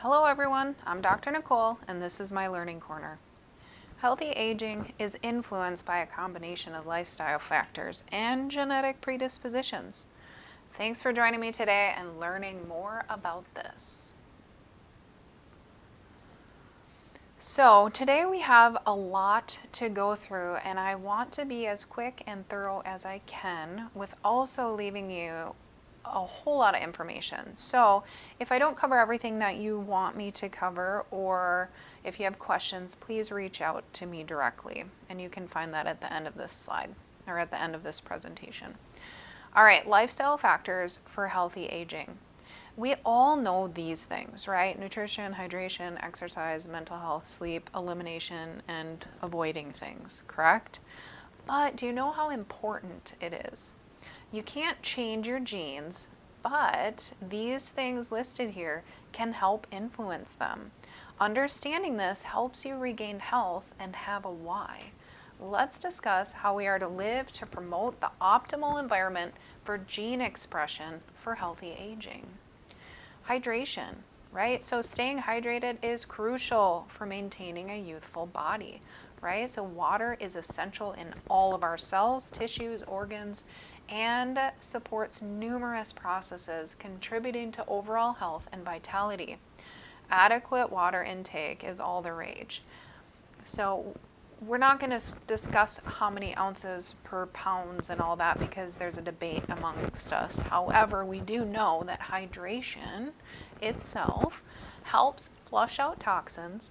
Hello everyone, I'm Dr. Nicole and this is my Learning Corner. Healthy aging is influenced by a combination of lifestyle factors and genetic predispositions. Thanks for joining me today and learning more about this. So today we have a lot to go through and I want to be as quick and thorough as I can with also leaving you a whole lot of information. So if I don't cover everything that you want me to cover, or if you have questions, please reach out to me directly. And you can find that at the end of this slide or at the end of this presentation. All right, lifestyle factors for healthy aging. We all know these things, right? Nutrition, hydration, exercise, mental health, sleep, elimination, and avoiding things, correct? But do you know how important it is? You can't change your genes, but these things listed here can help influence them. Understanding this helps you regain health and have a why. Let's discuss how we are to live to promote the optimal environment for gene expression for healthy aging. Hydration, right? So staying hydrated is crucial for maintaining a youthful body, right? So water is essential in all of our cells, tissues, organs, and supports numerous processes contributing to overall health and vitality. Adequate water intake is all the rage. So we're not going to discuss how many ounces per pounds and all that because there's a debate amongst us. However, we do know that hydration itself helps flush out toxins,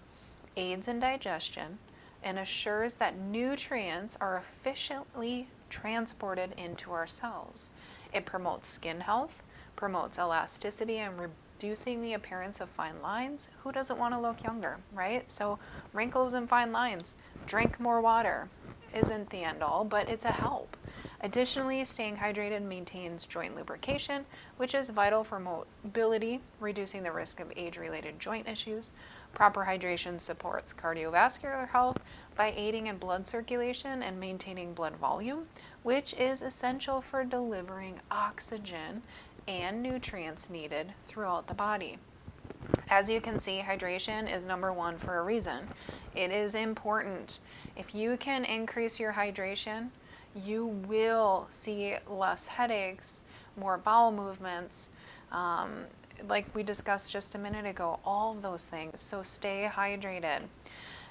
aids in digestion, and assures that nutrients are efficiently transported into our cells. It promotes skin health, promotes elasticity, and reducing the appearance of fine lines. Who doesn't want to look younger, right? So wrinkles and fine lines, drink more water isn't the end all, but it's a help. Additionally, staying hydrated maintains joint lubrication, which is vital for mobility, reducing the risk of age-related joint issues. Proper hydration supports cardiovascular health by aiding in blood circulation and maintaining blood volume, which is essential for delivering oxygen and nutrients needed throughout the body. As you can see, hydration is number one for a reason. It is important. If you can increase your hydration, you will see less headaches, more bowel movements, like we discussed just a minute ago, all of those things. So stay hydrated.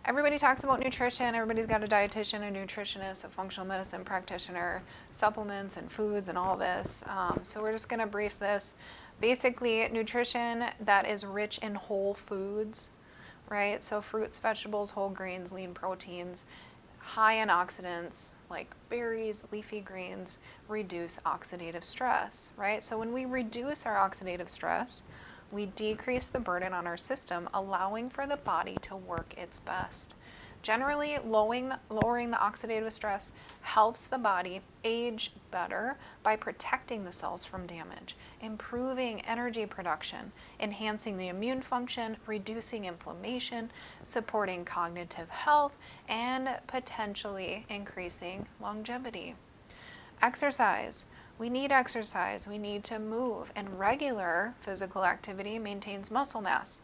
Everybody talks about nutrition. Everybody's got a dietitian, a nutritionist, a functional medicine practitioner, supplements and foods and all this. So we're just going to brief this. Basically, nutrition that is rich in whole foods, right? So fruits, vegetables, whole grains, lean proteins, high in oxidants like berries, leafy greens, reduce oxidative stress, right? So when we reduce our oxidative stress, we decrease the burden on our system, allowing for the body to work its best. Generally, lowering the oxidative stress helps the body age better by protecting the cells from damage, improving energy production, enhancing the immune function, reducing inflammation, supporting cognitive health, and potentially increasing longevity. Exercise. We need exercise. We need to move, and regular physical activity maintains muscle mass,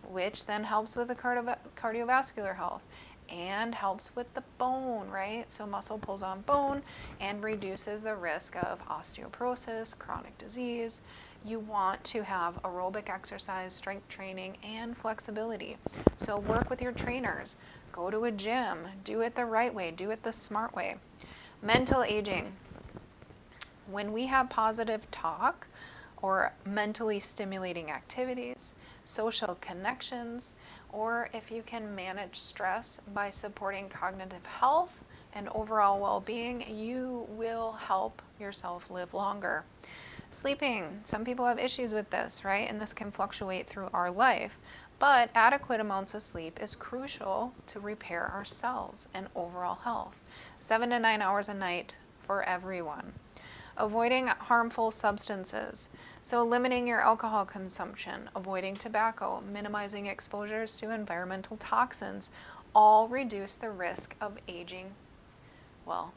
which then helps with the cardiovascular health and helps with the bone, right? So muscle pulls on bone and reduces the risk of osteoporosis, chronic disease. You want to have aerobic exercise, strength training, and flexibility. So work with your trainers. Go to a gym. Do it the right way. Do it the smart way. Mental aging. When we have positive talk or mentally stimulating activities, social connections, or if you can manage stress by supporting cognitive health and overall well-being, you will help yourself live longer. Sleeping. Some people have issues with this, right? And this can fluctuate through our life. But adequate amounts of sleep is crucial to repair our cells and overall health. 7 to 9 hours a night for everyone. Avoiding harmful substances. So limiting your alcohol consumption, avoiding tobacco, minimizing exposures to environmental toxins, all reduce the risk of aging, of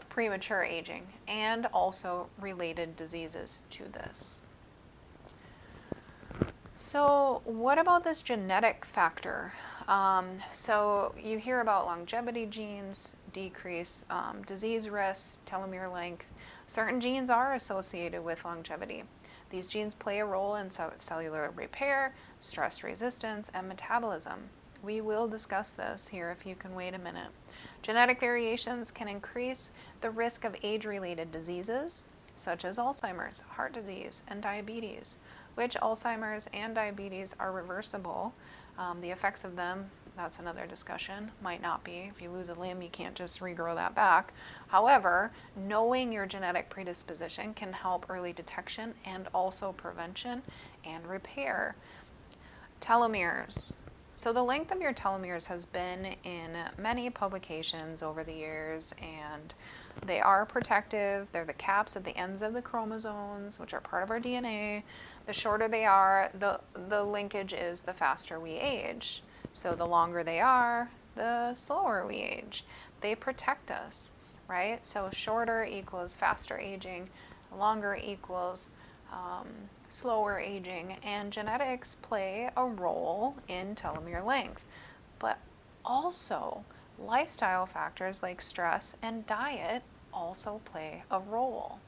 premature aging, and also related diseases to this. So what about this genetic factor? So you hear about longevity genes, decrease disease risk, telomere length. Certain genes are associated with longevity. These genes play a role in cellular repair, stress resistance, and metabolism. We will discuss this here if you can wait a minute. Genetic variations can increase the risk of age-related diseases, such as Alzheimer's, heart disease, and diabetes, which Alzheimer's and diabetes are reversible. The effects of them, that's another discussion, might not be. If you lose a limb, you can't just regrow that back. However, knowing your genetic predisposition can help early detection and also prevention and repair. Telomeres. So the length of your telomeres has been in many publications over the years, and they are protective. They're the caps at the ends of the chromosomes, which are part of our DNA. The shorter they are, the linkage is the faster we age. So the longer they are, the slower we age. They protect us, right? So shorter equals faster aging, longer equals slower aging, and genetics play a role in telomere length. But also, lifestyle factors like stress and diet also play a role.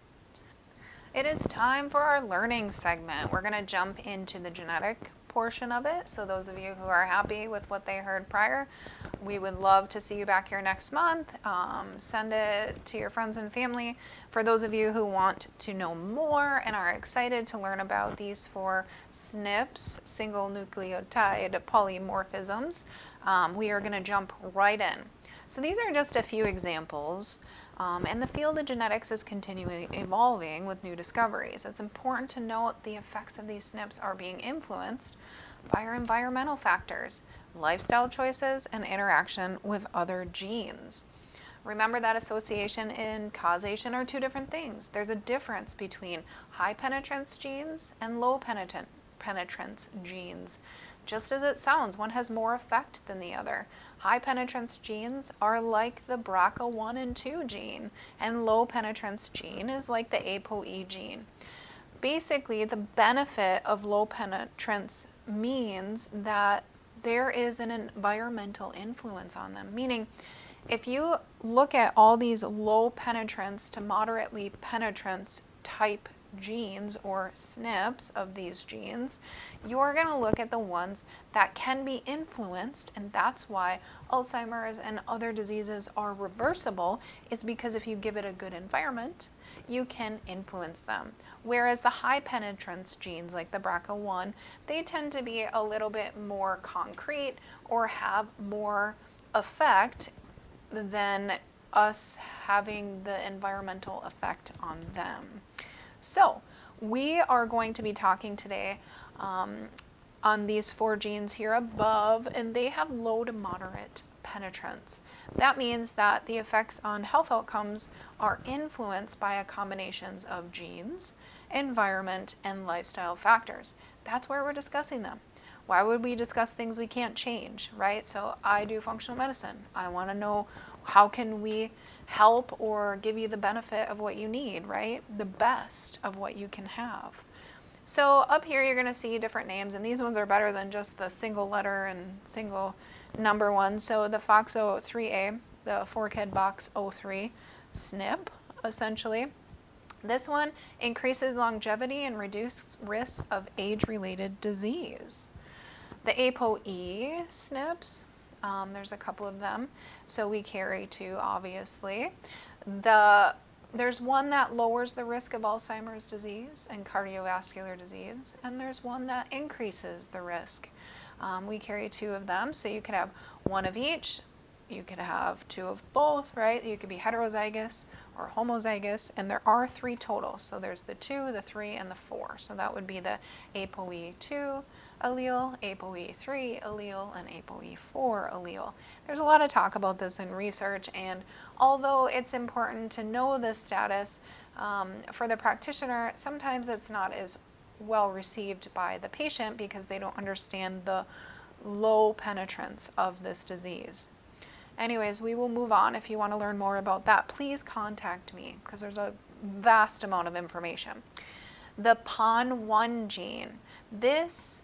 It is time for our learning segment. We're going to jump into the genetic portion of it. So those of you who are happy with what they heard prior, we would love to see you back here next month. Send it to your friends and family. For those of you who want to know more and are excited to learn about these 4 SNPs, single nucleotide polymorphisms, we are going to jump right in. So these are just a few examples. And the field of genetics is continually evolving with new discoveries. It's important to note the effects of these SNPs are being influenced by our environmental factors, lifestyle choices, and interaction with other genes. Remember that association and causation are 2 different things. There's a difference between high penetrance genes and low penetrance genes. Just as it sounds, one has more effect than the other. High penetrance genes are like the BRCA1 and 2 gene, and low penetrance gene is like the APOE gene. Basically, the benefit of low penetrance means that there is an environmental influence on them, meaning if you look at all these low penetrance to moderately penetrance type genes or SNPs of these genes, you're going to look at the ones that can be influenced, and that's why Alzheimer's and other diseases are reversible, is because if you give it a good environment, you can influence them. Whereas the high penetrance genes like the BRCA1, they tend to be a little bit more concrete or have more effect than us having the environmental effect on them. So we are going to be talking today on these 4 genes here above, and they have low to moderate penetrance. That means that the effects on health outcomes are influenced by a combination of genes, environment, and lifestyle factors. That's where we're discussing them. Why would we discuss things we can't change, right? So I do functional medicine. I want to know how can we help or give you the benefit of what you need, right? The best of what you can have. So up here you're going to see different names, and these ones are better than just the single letter and single number ones. So the FOXO3A, the forkhead box O3 SNP, essentially. This one increases longevity and reduces risk of age-related disease. The APOE SNPs, there's a couple of them, so we carry 2, obviously. There's one that lowers the risk of Alzheimer's disease and cardiovascular disease, and there's one that increases the risk. We carry 2 of them, so you could have 1 of each. You could have 2 of both, right? You could be heterozygous or homozygous, and there are 3 total. So there's the 2, the 3, and the 4. So that would be the APOE2 allele, APOE3 allele, and APOE4 allele. There's a lot of talk about this in research, and although it's important to know this status, for the practitioner, sometimes it's not as well received by the patient because they don't understand the low penetrance of this disease. Anyways, we will move on. If you want to learn more about that, please contact me because there's a vast amount of information. The PON1 gene. This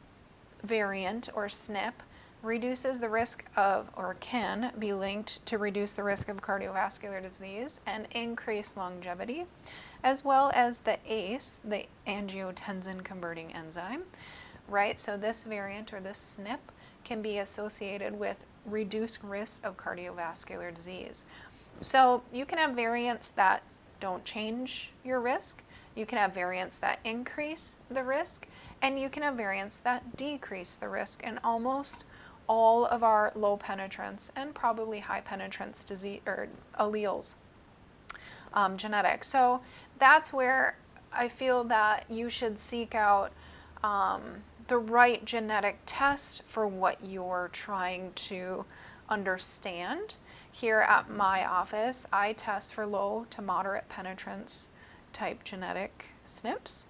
variant or SNP reduces the risk of, or can be linked to reduce the risk of cardiovascular disease and increase longevity, as well as the ACE, the angiotensin converting enzyme, right? So this variant or this SNP can be associated with reduced risk of cardiovascular disease. So you can have variants that don't change your risk, you can have variants that increase the risk, and you can have variants that decrease the risk in almost all of our low penetrance and probably high penetrance disease or alleles, genetics. So that's where I feel that you should seek out the right genetic test for what you're trying to understand. Here at my office, I test for low to moderate penetrance type genetic SNPs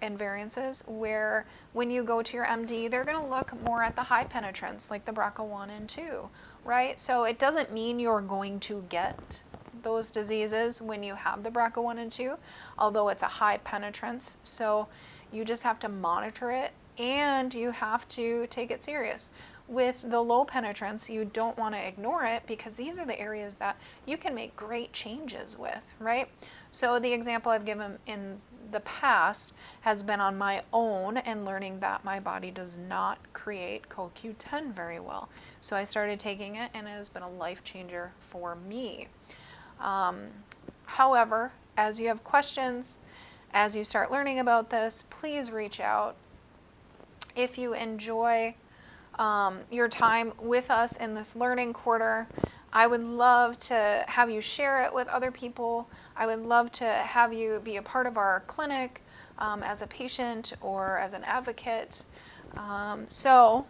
and variances where when you go to your MD, they're going to look more at the high penetrance, like the BRCA1 and 2, right? So it doesn't mean you're going to get those diseases when you have the BRCA1 and 2, although it's a high penetrance. So you just have to monitor it and you have to take it serious. With the low penetrance, you don't want to ignore it because these are the areas that you can make great changes with, right? So the example I've given in the past has been on my own and learning that my body does not create CoQ10 very well. So I started taking it and it has been a life changer for me. However, as you have questions, as you start learning about this, please reach out. If you enjoy your time with us in this learning quarter, I would love to have you share it with other people. I would love to have you be a part of our clinic as a patient or as an advocate. So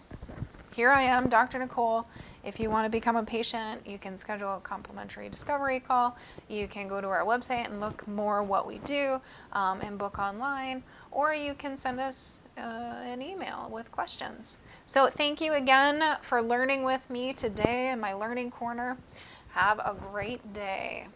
here I am, Dr. Nicole. If you want to become a patient, you can schedule a complimentary discovery call. You can go to our website and look more what we do and book online, or you can send us an email with questions. So thank you again for learning with me today in my Learning Corner. Have a great day.